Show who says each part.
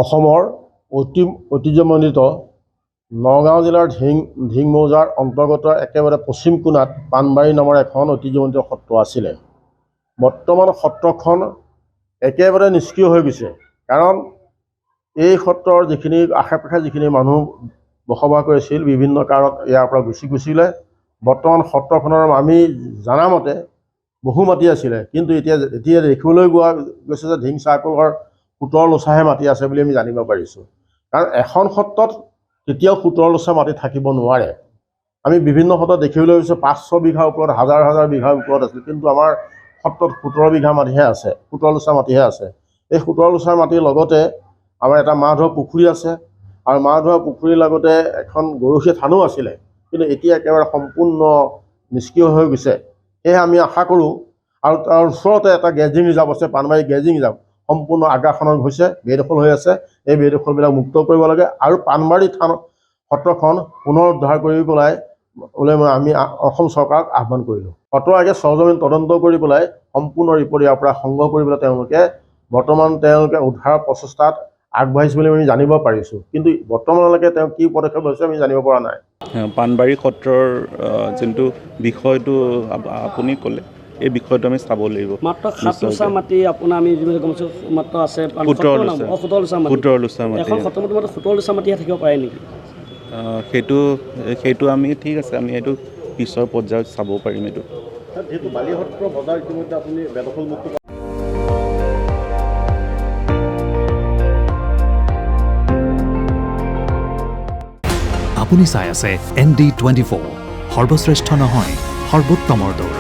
Speaker 1: অসমৰ ঐতিহ্যমণ্ডিত নগাঁও জিলাৰ ধিং মৌজাৰ অন্তৰ্গত একেবাৰে পশ্চিম কোণাত পাণবাৰী নামৰ এখন ঐতিহ্যমণ্ডিত সত্ৰ আছিলে। বৰ্তমান সত্ৰখন একেবাৰে নিষ্ক্ৰিয় হৈ গৈছে, কাৰণ এই সত্ৰৰ যিখিনি আশে পাশে যিখিনি মানুহ বসবাস কৰিছিল বিভিন্ন কাৰণত ইয়াৰ পৰা গুচি গৈছিলে। বৰ্তমান সত্ৰখনৰ আমি জানামতে বহু মাটি আছিলে, কিন্তু এতিয়া দেখিবলৈ গৈছে যে ধিং চাৰ্কলৰ 17 লোচাহে মাটি আছে বুলি আমি জানিব পাৰিছোঁ। কাৰণ এখন সত্ৰত কেতিয়াও 17 লোচা মাটি থাকিব নোৱাৰে। আমি বিভিন্ন সত্ৰত দেখিবলৈ পাইছোঁ 500 বিঘাৰ ওপৰত, হাজাৰ হাজাৰ বিঘাৰ ওপৰত আছিল, কিন্তু আমাৰ সত্ৰত 17 বিঘা মাটিহে আছে, 17 লোচা মাটিহে আছে। এই 17 লোচাৰ মাটিৰ লগতে আমাৰ এটা মাহ ধোৱা পুখুৰী আছে, আৰু মাহ ধোৱা পুখুৰীৰ লগতে এখন গৰখীয়া থানো আছিলে, কিন্তু এতিয়া একেবাৰে সম্পূৰ্ণ নিষ্ক্ৰিয় হৈ গৈছে। সেয়েহে আমি আশা কৰোঁ, আৰু তাৰ ওচৰতে এটা গেজিং ৰিজাৰ্ভ আছে, পাণবাৰী গেজিং ৰিজাৰ্ভ সম্পূৰ্ণ আগ্ৰাসনত হৈছে, বেদখল হৈ আছে। এই বেদখলবিলাক মুক্ত কৰিব লাগে, আৰু পাণবাৰী থান সত্ৰখন পুনৰ উদ্ধাৰ কৰি পেলাই আমি অসম চৰকাৰক আহ্বান কৰিলোঁ। সত্ৰৰ আগে সৰজমিন তদন্ত কৰি পেলাই সম্পূৰ্ণ ৰিপৰ্ট ইয়াৰ পৰা সংগ্ৰহ কৰি পেলাই তেওঁলোকে উদ্ধাৰৰ প্ৰচেষ্টাত আগবাঢ়িছে বুলি আমি জানিব পাৰিছোঁ, কিন্তু বৰ্তমানলৈকে তেওঁ কি পদক্ষেপ লৈছে আমি জানিব পৰা নাই।
Speaker 2: পাণবাৰী সত্ৰৰ যোনটো বিষয়টো আপুনি ক'লে, এই বিষয়টো আমি চাব লাগিব।
Speaker 3: মাত্ৰ 7 লোচা মাটি আপোনাৰ আমি যিবিলাক গম পাইছোঁ মাত্ৰ আছে
Speaker 2: 17 লোচা মাটি।
Speaker 3: 17 লোচা মাটি। এখন সত্ৰত মাত্ৰ 17 লোচা মাটিহে থাকিব পাৰে নেকি?
Speaker 2: সেইটো আমি ঠিক আছে, আমি এইটো পিছৰ পৰ্যায়ত চাব পাৰিম। এইটো
Speaker 1: যিহেতু বালি সত্ৰ বজাৰ ইতিমধ্যে আপুনি বেদখলমুক্ত
Speaker 4: আপুনি চাই আছে ND24, সৰ্বশ্ৰেষ্ঠ নহয় সৰ্বোত্তমৰ দৌৰ।